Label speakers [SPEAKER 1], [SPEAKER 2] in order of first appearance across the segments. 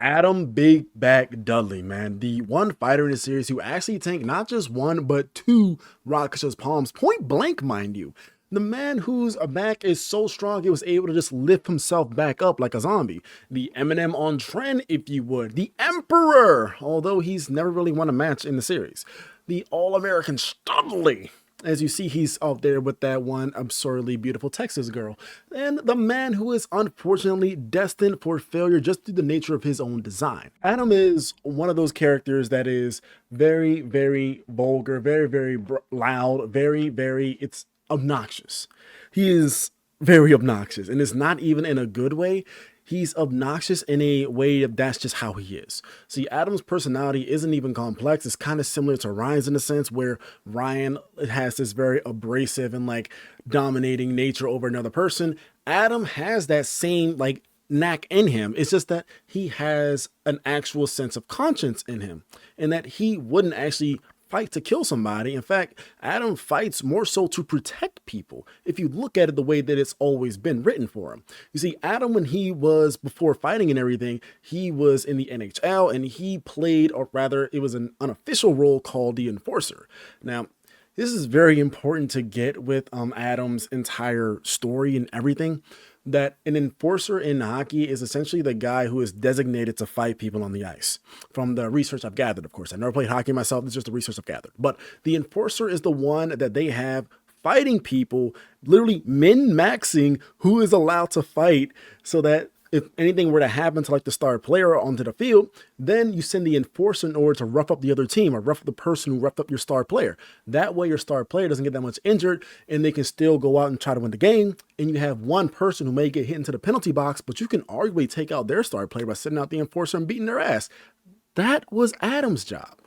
[SPEAKER 1] Adam Big Back Dudley, man, the one fighter in the series who actually tanked not just one but two Rakshas palms, point blank, mind you. The man whose back is so strong he was able to just lift himself back up like a zombie. The Eminem on trend, if you would. The Emperor, although he's never really won a match in the series. The All-American Studley. As you see, he's out there with that one absurdly beautiful Texas girl. And the man who is unfortunately destined for failure just through the nature of his own design. Adam is one of those characters that is very, very vulgar, very, very loud, it's obnoxious. He is very obnoxious, and it's not even in a good way. He's obnoxious in a way that's just how he is. See, Adam's personality isn't even complex. It's kind of similar to Ryan's in a sense, where Ryan has this very abrasive and like dominating nature over another person. Adam has that same like knack in him. It's just that he has an actual sense of conscience in him, and that he wouldn't actually fight to kill somebody. In fact, Adam fights more so to protect people. If you look at it the way that it's always been written for him. You see, Adam, when he was before fighting and everything, he was in the NHL and he played, or rather it was an unofficial role called the Enforcer. Now, this is very important to get with Adam's entire story and everything, that an enforcer in hockey is essentially the guy who is designated to fight people on the ice. From the research I've gathered, of course, I've never played hockey myself. This is just the research I've gathered. But the enforcer is the one that they have fighting people, literally min-maxing who is allowed to fight, so that if anything were to happen to like the star player onto the field, then you send the enforcer in order to rough up the other team or rough up the person who roughed up your star player. That way your star player doesn't get that much injured and they can still go out and try to win the game. And you have one person who may get hit into the penalty box, but you can arguably take out their star player by sending out the enforcer and beating their ass. That was Adam's job.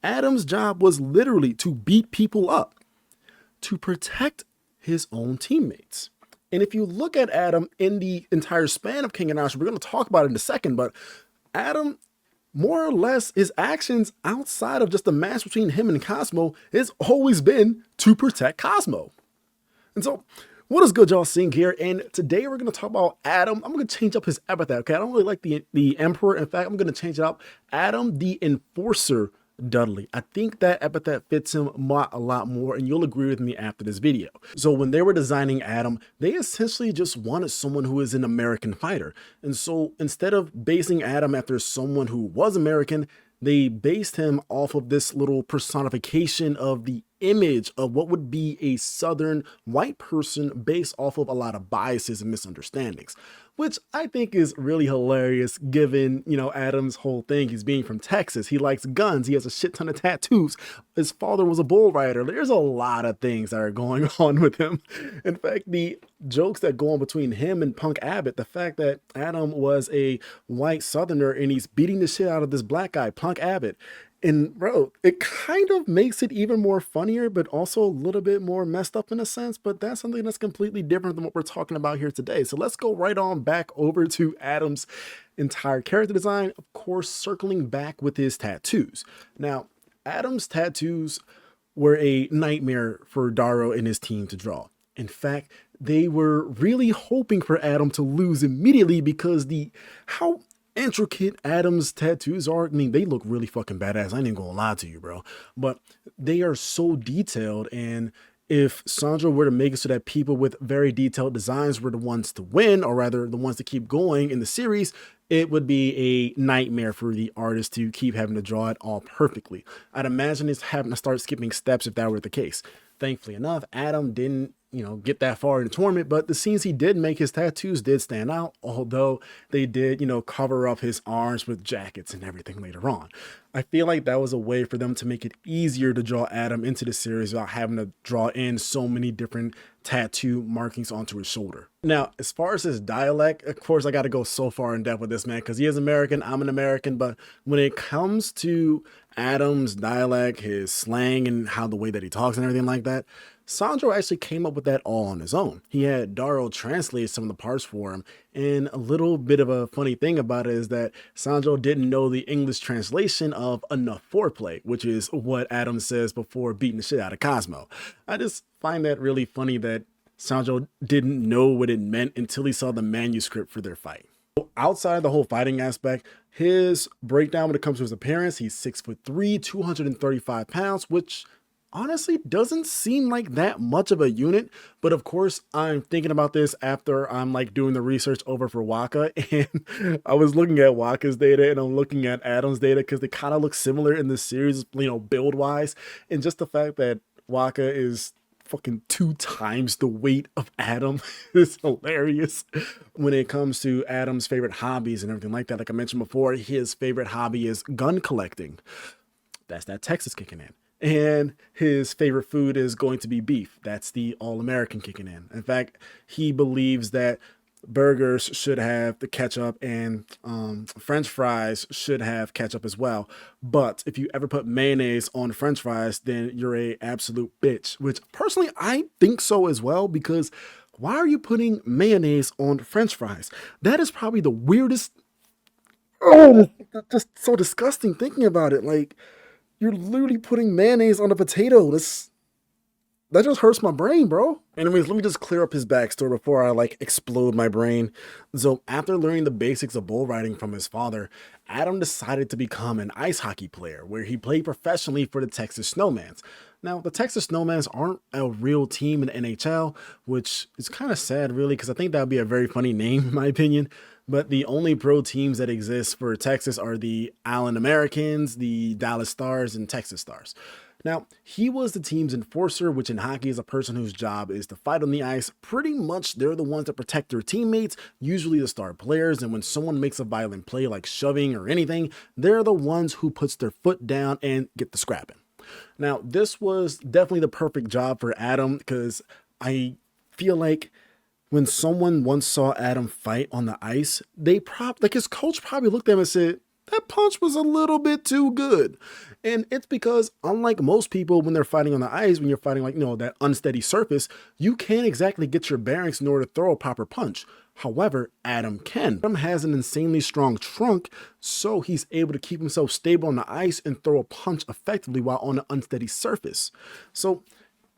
[SPEAKER 1] Adam's job was literally to beat people up, to protect his own teammates. And if you look at Adam in the entire span of King and Asher, we're going to talk about it in a second, but Adam, more or less, his actions outside of just the match between him and Cosmo has always been to protect Cosmo. And so, what is good, y'all, seeing here? And today we're going to talk about Adam. I'm going to change up his epithet, okay? I don't really like the Emperor. In fact, I'm going to change it up. Adam the Enforcer Dudley. I think that epithet fits him a lot more, and you'll agree with me after this video. So when they were designing Adam, they essentially just wanted someone who is an American fighter. And so instead of basing Adam after someone who was American, they based him off of this little personification of the image of what would be a Southern white person based off of a lot of biases and misunderstandings, which I think is really hilarious given, you know, Adam's whole thing. He's being from Texas. He likes guns. He has a shit ton of tattoos. His father was a bull rider. There's a lot of things that are going on with him. In fact, the jokes that go on between him and Punk Abbott, the fact that Adam was a white Southerner and he's beating the shit out of this black guy, Punk Abbott. And bro, it kind of makes it even more funnier, but also a little bit more messed up in a sense. But that's something that's completely different than what we're talking about here today. So let's go right on back over to Adam's entire character design, of course, circling back with his tattoos. Now, Adam's tattoos were a nightmare for Darrow and his team to draw. In fact, they were really hoping for Adam to lose immediately because how intricate Adam's tattoos are. I mean, they look really fucking badass. I ain't even gonna lie to you, bro. But they are so detailed, and if Sandro were to make it so that people with very detailed designs were the ones to win, or rather the ones to keep going in the series, it would be a nightmare for the artist to keep having to draw it all perfectly. I'd imagine it's having to start skipping steps if that were the case. Thankfully enough, Adam didn't, get that far in the tournament, but the scenes he did make, his tattoos did stand out, although they did, cover up his arms with jackets and everything later on. I feel like that was a way for them to make it easier to draw Adam into the series without having to draw in so many different tattoo markings onto his shoulder. Now, as far as his dialect, of course, I got to go so far in depth with this man because he is American, I'm an American, but when it comes to Adam's dialect, his slang, and how the way that he talks and everything like that, Sandro actually came up with that all on his own. He had Darrow translate some of the parts for him, and a little bit of a funny thing about it is that Sandro didn't know the English translation of enough foreplay, which is what Adam says before beating the shit out of Cosmo. I just find that really funny that Sandro didn't know what it meant until he saw the manuscript for their fight. Outside the whole fighting aspect, his breakdown when it comes to his appearance, he's 6'3", 235 pounds, which honestly doesn't seem like that much of a unit. But of course, I'm thinking about this after I'm like doing the research over for Waka, and I was looking at Waka's data and I'm looking at Adam's data because they kind of look similar in this series, build wise, and just the fact that Waka is fucking 2 times the weight of Adam is hilarious. When it comes to Adam's favorite hobbies and everything like that, like I mentioned before, his favorite hobby is gun collecting. That's that Texas kicking in. And his favorite food is going to be beef. That's the all-American kicking in. In fact, he believes that burgers should have the ketchup and French fries should have ketchup as well. But if you ever put mayonnaise on French fries, then you're a absolute bitch, which personally I think so as well, because why are you putting mayonnaise on French fries? That is probably the weirdest. Oh, just so disgusting thinking about it. Like, you're literally putting mayonnaise on a potato. That just hurts my brain, bro. Anyways, let me just clear up his backstory before I explode my brain. So after learning the basics of bull riding from his father, Adam decided to become an ice hockey player where he played professionally for the Texas Snowmans. Now, the Texas Snowmans aren't a real team in the NHL, which is kind of sad really, because I think that would be a very funny name in my opinion. But the only pro teams that exist for Texas are the Allen Americans, the Dallas Stars, and Texas Stars. Now, he was the team's enforcer, which in hockey is a person whose job is to fight on the ice. Pretty much, they're the ones that protect their teammates, usually the star players, and when someone makes a violent play like shoving or anything, they're the ones who puts their foot down and get the scrapping. Now, this was definitely the perfect job for Adam, because I feel like when someone once saw Adam fight on the ice, his coach probably looked at him and said, that punch was a little bit too good. And it's because unlike most people, when they're fighting on the ice, when you're fighting that unsteady surface, you can't exactly get your bearings in order to throw a proper punch. However, Adam can. Adam has an insanely strong trunk, so he's able to keep himself stable on the ice and throw a punch effectively while on an unsteady surface. So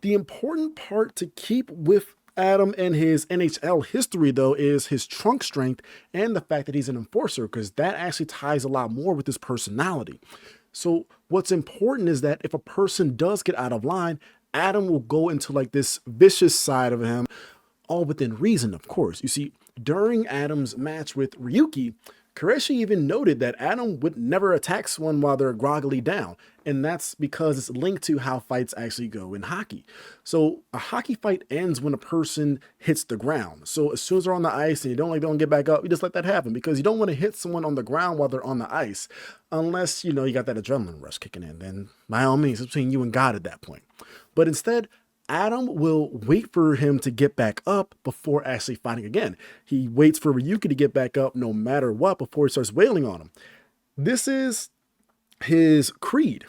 [SPEAKER 1] the important part to keep with Adam and his NHL history, though, is his trunk strength and the fact that he's an enforcer, because that actually ties a lot more with his personality. So what's important is that if a person does get out of line, Adam will go into this vicious side of him, all within reason, of course. You see, during Adam's match with Ryuki, Koreshi even noted that Adam would never attack someone while they're groggily down, and that's because it's linked to how fights actually go in hockey. So a hockey fight ends when a person hits the ground. So as soon as they're on the ice and you don't get back up, you just let that happen, because you don't want to hit someone on the ground while they're on the ice, unless you got that adrenaline rush kicking in. Then by all means, it's between you and God at that point. But instead, Adam will wait for him to get back up before actually fighting again. He waits for Ryuki to get back up no matter what before he starts wailing on him. This is his creed.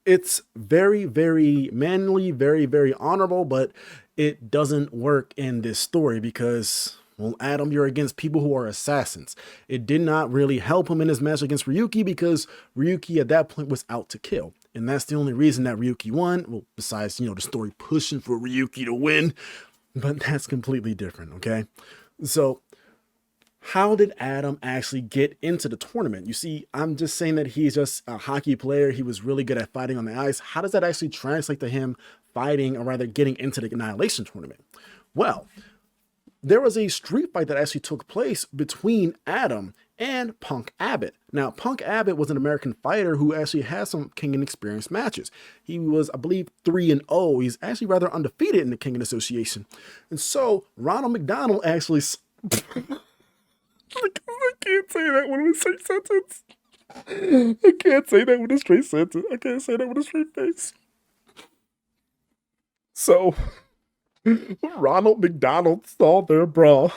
[SPEAKER 1] It's very, very manly, very, very honorable, but it doesn't work in this story because, well, Adam, you're against people who are assassins. It did not really help him in his match against Ryuki because Ryuki at that point was out to kill. And that's the only reason that Ryuki won. Well, besides, the story pushing for Ryuki to win, but that's completely different, okay? So how did Adam actually get into the tournament? You see, I'm just saying that he's just a hockey player. He was really good at fighting on the ice. How does that actually translate to him fighting, or rather getting into the Annihilation tournament? Well, there was a street fight that actually took place between Adam and Punk Abbott. Now, Punk Abbott was an American fighter who actually has some King and Experience matches. He was, I believe, 3-0. He's actually rather undefeated in the King and Association. And so, Ronald McDonald actually... I can't say that with a straight sentence. I can't say that with a straight sentence. I can't say that with a straight face. So... Ronald McDonald saw their brawl.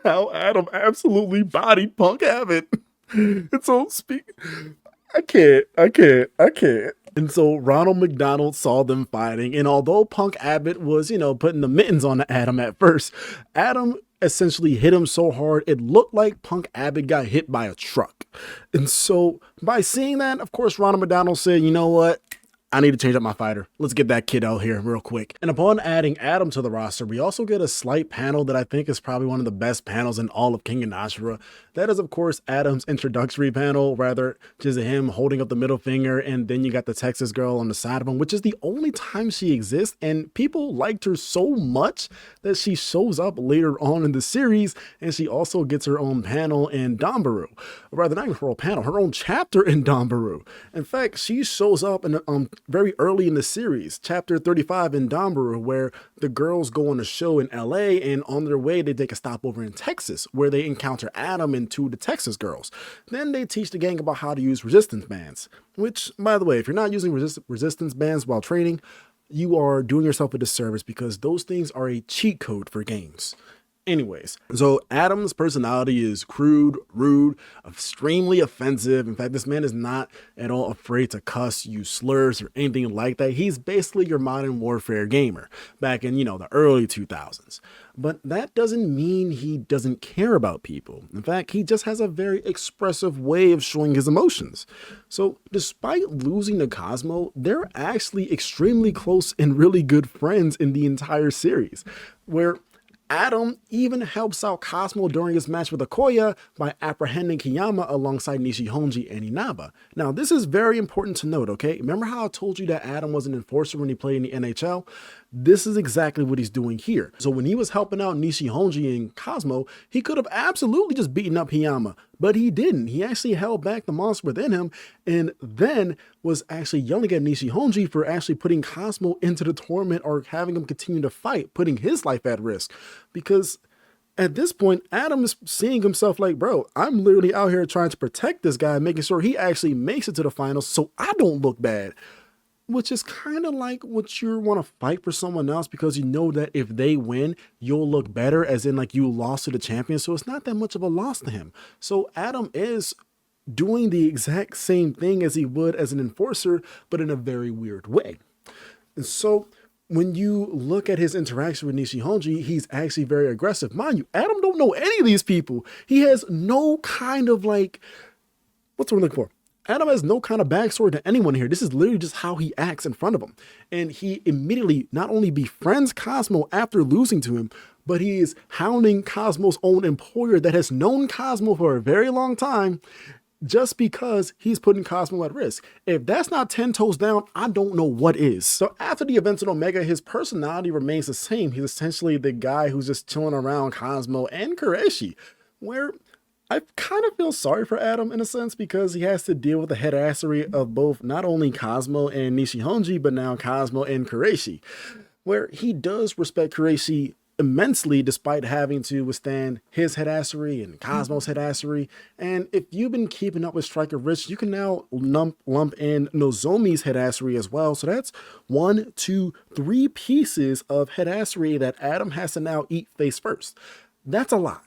[SPEAKER 1] Now Adam absolutely bodied Punk Abbott. And so I can't. And so Ronald McDonald saw them fighting. And although Punk Abbott was, putting the mittens on Adam at first, Adam essentially hit him so hard, it looked like Punk Abbott got hit by a truck. And so by seeing that, of course, Ronald McDonald said, you know what? I need to change up my fighter. Let's get that kid out here real quick. And upon adding Adam to the roster, we also get a slight panel that I think is probably one of the best panels in all of King and Ashura. That is, of course, Adam's introductory panel, rather just him holding up the middle finger, and then you got the Texas girl on the side of him, which is the only time she exists, and people liked her so much that she shows up later on in the series, and she also gets her own panel in Danbaru. Or rather, not even her own panel, her own chapter in Danbaru. In fact, she shows up in very early in the series, chapter 35 in Danbaru, where the girls go on a show in LA, and on their way they take a stop over in Texas, where they encounter Adam and two of the Texas girls. Then they teach the gang about how to use resistance bands, which, by the way, if you're not using resistance bands while training, you are doing yourself a disservice, because those things are a cheat code for games. Anyways, so Adam's personality is crude, rude, extremely offensive. In fact, this man is not at all afraid to cuss, use slurs, or anything like that. He's basically your Modern Warfare gamer back in, the early 2000s. But that doesn't mean he doesn't care about people. In fact, he just has a very expressive way of showing his emotions. So despite losing to Cosmo, they're actually extremely close and really good friends in the entire series, where Adam even helps out Cosmo during his match with Okoye by apprehending Kiyama alongside Nishihonji and Inaba. Now, this is very important to note, okay? Remember how I told you that Adam was an enforcer when he played in the NHL? This is exactly what he's doing here. So when he was helping out Nishihonji and Cosmo, he could have absolutely just beaten up Kiyama, but he didn't. He actually held back the monster within him, and then was actually yelling at Nishihonji for actually putting Cosmo into the tournament, or having him continue to fight, putting his life at risk. Because at this point, Adam is seeing himself like, bro, I'm literally out here trying to protect this guy, making sure he actually makes it to the finals so I don't look bad. Which is kind of like what you want to fight for someone else, because you know that if they win, you'll look better, as in like you lost to the champion. So it's not that much of a loss to him. So Adam is doing the exact same thing as he would as an enforcer, but in a very weird way. And so when you look at his interaction with Nishihonji, he's actually very aggressive. Mind you, Adam don't know any of these people. He has no kind of like, what's what I'm looking for? Adam has no kind of backstory to anyone here. This is literally just how he acts in front of him. And he immediately not only befriends Cosmo after losing to him, but he is hounding Cosmo's own employer that has known Cosmo for a very long time, just because he's putting Cosmo at risk. If that's not 10 toes down, I don't know what is. So after the events in Omega, his personality remains the same. He's essentially the guy who's just chilling around Cosmo and Kureishi, where I kind of feel sorry for Adam in a sense, because he has to deal with the headassery of both not only Cosmo and Nishihonji, but now Cosmo and Kureishi, where he does respect Kureishi immensely despite having to withstand his headassery and Cosmo's headassery. And if you've been keeping up with Striker Rich, you can now lump in Nozomi's headassery as well. So that's 1, 2, 3 pieces of headassery that Adam has to now eat face first. That's a lot.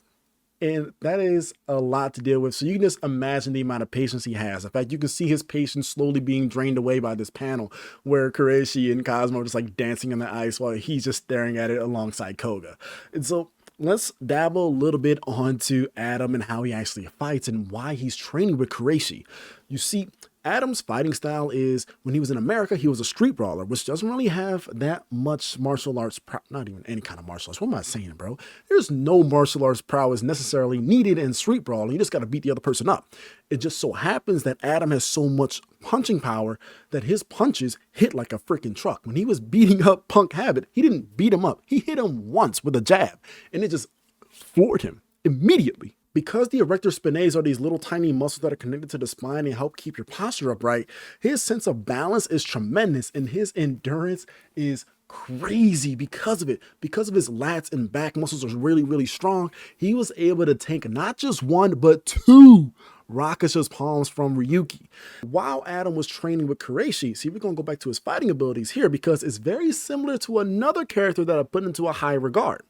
[SPEAKER 1] And that is a lot to deal with. So you can just imagine the amount of patience he has. In fact, you can see his patience slowly being drained away by this panel, where Kureishi and Cosmo are just like dancing on the ice while he's just staring at it alongside Koga. And so let's dabble a little bit onto Adam and how he actually fights and why he's training with Kureishi. You see, Adam's fighting style is, when he was in America, he was a street brawler, which doesn't really have that much martial arts, not even any kind of martial arts. What am I saying, bro? There's no martial arts prowess necessarily needed in street brawling. You just got to beat the other person up. It just so happens that Adam has so much punching power that his punches hit like a freaking truck. When he was beating up Punk Habit, he didn't beat him up. He hit him once with a jab, and it just floored him immediately. Because the erector spinae are these little tiny muscles that are connected to the spine and help keep your posture upright, his sense of balance is tremendous, and his endurance is crazy because of it. Because of his lats and back muscles are really, really strong, he was able to tank not just 1, but 2 Rakusha's palms from Ryuki. While Adam was training with Kureishi, see, we're going to go back to his fighting abilities here, because it's very similar to another character that I put into a high regard.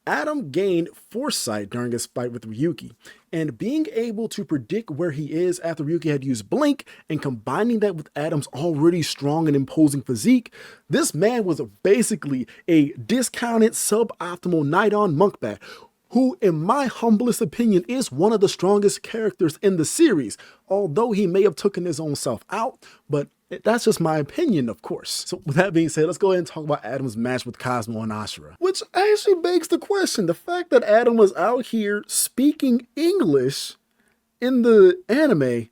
[SPEAKER 1] Adam gained foresight during his fight with Ryuki, and being able to predict where he is after Ryuki had used Blink, and combining that with Adam's already strong and imposing physique, this man was basically a discounted suboptimal Nidon Monkbat, who in my humblest opinion is one of the strongest characters in the series, although he may have taken his own self out. But That's just my opinion, of course. So with that being said, let's go ahead and talk about Adam's match with Cosmo and Ashura, which actually begs the question. The fact that Adam was out here speaking English in the anime,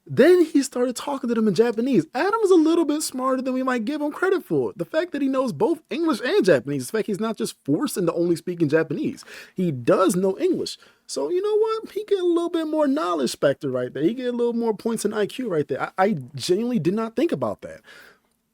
[SPEAKER 1] then he started talking to them in Japanese. Adam's a little bit smarter than we might give him credit for. The fact that he knows both English and Japanese, the fact he's not just forced into only speaking Japanese. He does know English. So you know what? He get a little bit more knowledge specter right there. He get a little more points in IQ right there. I genuinely did not think about that.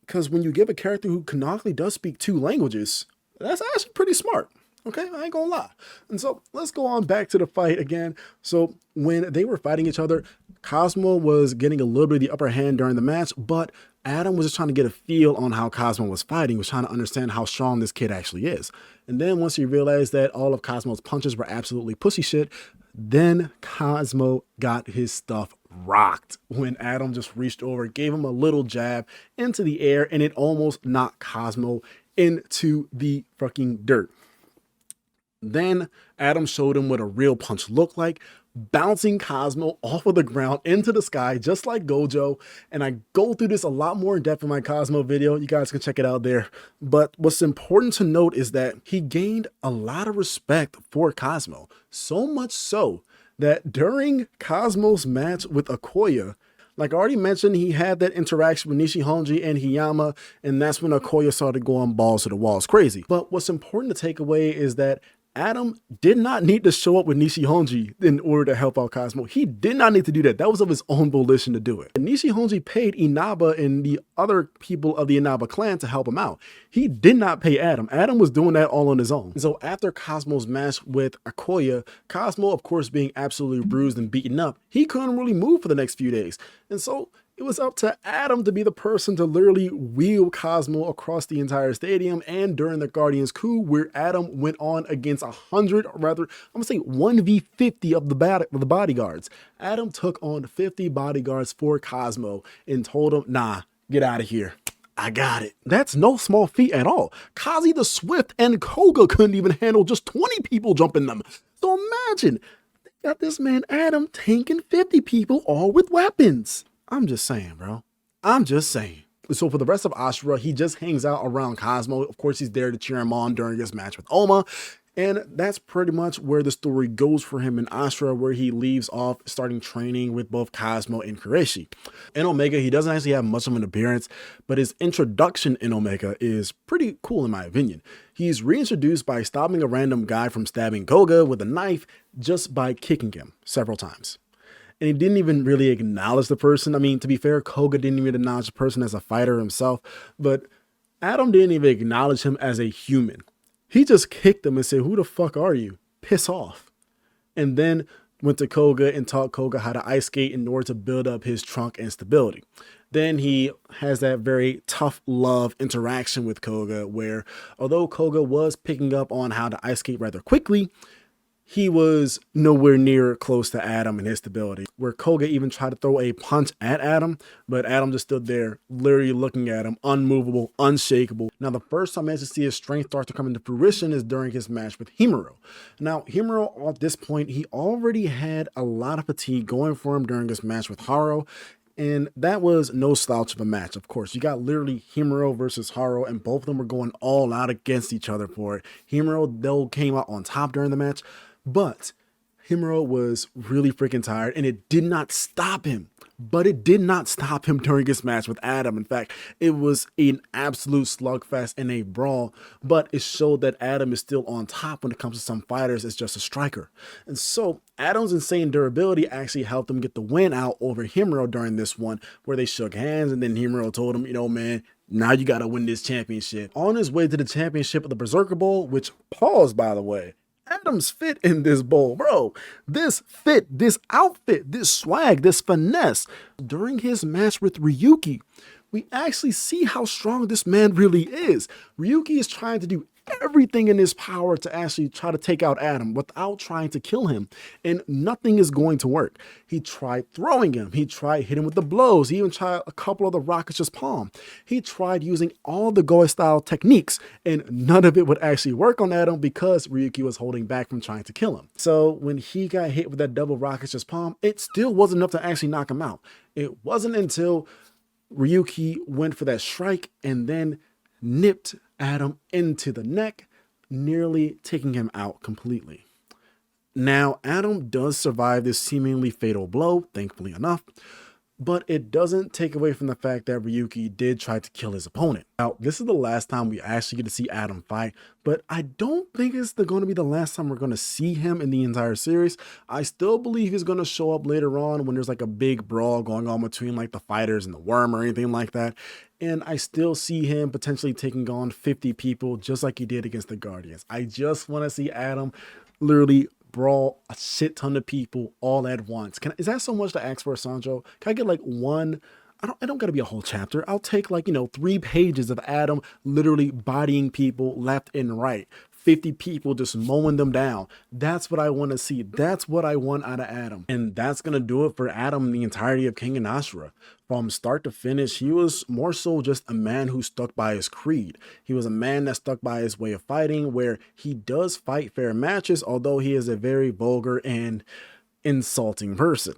[SPEAKER 1] Because when you give a character who canonically does speak 2 languages, that's actually pretty smart. Okay, I ain't gonna lie. And so let's go on back to the fight again. So when they were fighting each other, Cosmo was getting a little bit of the upper hand during the match, but Adam was just trying to get a feel on how Cosmo was fighting, was trying to understand how strong this kid actually is. And then once he realized that all of Cosmo's punches were absolutely pussy shit, then Cosmo got his stuff rocked when Adam just reached over, gave him a little jab into the air, and it almost knocked Cosmo into the fucking dirt. Then Adam showed him what a real punch looked like, bouncing Cosmo off of the ground into the sky, just like Gojo. And I go through this a lot more in depth in my Cosmo video. You guys can check it out there. But what's important to note is that he gained a lot of respect for Cosmo. So much so that during Cosmo's match with Okoye, like I already mentioned, he had that interaction with Nishihonji and Hiyama, and that's when Okoye started going balls to the walls crazy. But what's important to take away is that Adam did not need to show up with Nishihonji in order to help out Cosmo. He did not need to do that. That was of his own volition to do it. And Nishihonji paid Inaba and the other people of the Inaba clan to help him out. He did not pay Adam. Adam was doing that all on his own. And so after Cosmo's match with Okoye, Cosmo, of course, being absolutely bruised and beaten up, he couldn't really move for the next few days. And so it was up to Adam to be the person to literally wheel Cosmo across the entire stadium. And during the Guardians coup, where Adam went on against 100, or rather, I'm gonna say 1v50 of the bodyguards. Adam took on 50 bodyguards for Cosmo and told him, nah, get out of here. I got it. That's no small feat at all. Kazi the Swift and Koga couldn't even handle just 20 people jumping them. So imagine, they got this man Adam tanking 50 people all with weapons. I'm just saying, bro. I'm just saying. So for the rest of Ashura, he just hangs out around Cosmo. Of course, he's there to cheer him on during his match with Oma. And that's pretty much where the story goes for him in Ashura, where he leaves off starting training with both Cosmo and Kureishi. In Omega, he doesn't actually have much of an appearance, but his introduction in Omega is pretty cool in my opinion. He's reintroduced by stopping a random guy from stabbing Koga with a knife just by kicking him several times. And he didn't even really acknowledge the person. I mean, to be fair, Koga didn't even acknowledge the person as a fighter himself, but Adam didn't even acknowledge him as a human. He just kicked him and said, who the fuck are you? Piss off. And then went to Koga and taught Koga how to ice skate in order to build up his trunk and stability. Then he has that very tough love interaction with Koga where although Koga was picking up on how to ice skate rather quickly, he was nowhere near close to Adam and his stability, where Koga even tried to throw a punch at Adam, but Adam just stood there, literally looking at him, unmovable, unshakable. Now, the first time I managed to see his strength start to come into fruition is during his match with Himuro. Now, Himuro, at this point, he already had a lot of fatigue going for him during his match with Haro, and that was no slouch of a match, of course. You got literally Himuro versus Haro, and both of them were going all out against each other for it. Himuro, though, came out on top during the match, but Himuro was really freaking tired, and it did not stop him. But it did not stop him during his match with Adam. In fact, it was an absolute slugfest and a brawl, but it showed that Adam is still on top when it comes to some fighters as just a striker. And so Adam's insane durability actually helped him get the win out over Himuro during this one, where they shook hands, and then Himuro told him, you know, man, now you got to win this championship. On his way to the championship of the Berserker Bowl, which, pause by the way, Adam's fit in this bowl, bro. This fit, this outfit, this swag, this finesse. During his match with Ryuki, we actually see how strong this man really is. Ryuki is trying to do everything in his power to actually try to take out Adam without trying to kill him, and nothing is going to work. He tried throwing him, he tried hitting with the blows, he even tried a couple of the Rocket's palm. He tried using all the Goe style techniques, and none of it would actually work on Adam because Ryuki was holding back from trying to kill him. So when he got hit with that double Rocket's palm, it still wasn't enough to actually knock him out. It wasn't until Ryuki went for that strike and then nipped Adam into the neck, nearly taking him out completely. Now, Adam does survive this seemingly fatal blow, thankfully enough, but it doesn't take away from the fact that Ryuki did try to kill his opponent. Now, this is the last time we actually get to see Adam fight, but I don't think it's going to be the last time we're going to see him in the entire series. I still believe he's going to show up later on when there's like a big brawl going on between like the fighters and the worm or anything like that. And I still see him potentially taking on 50 people just like he did against the Guardians. I just want to see Adam literally brawl a shit ton of people all at once. Is that so much to ask for, Sanjo? Can I get like one? I don't gotta be a whole chapter. I'll take like, 3 pages of Adam literally bodying people left and right. 50 people just mowing them down. That's what I want to see. That's what I want out of Adam. And that's going to do it for Adam the entirety of King and Ashura. From start to finish, he was more so just a man who stuck by his creed. He was a man that stuck by his way of fighting, where he does fight fair matches, although he is a very vulgar and insulting person.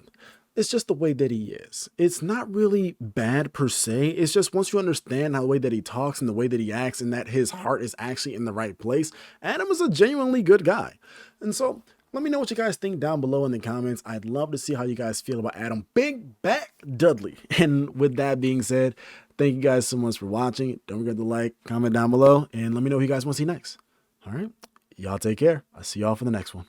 [SPEAKER 1] It's just the way that he is. It's not really bad per se. It's just once you understand how the way that he talks and the way that he acts and that his heart is actually in the right place, Adam is a genuinely good guy. And so let me know what you guys think down below in the comments. I'd love to see how you guys feel about Adam Big Back Dudley. And with that being said, thank you guys so much for watching. Don't forget to like, comment down below, and let me know who you guys want to see next. All right. Y'all take care. I'll see y'all for the next one.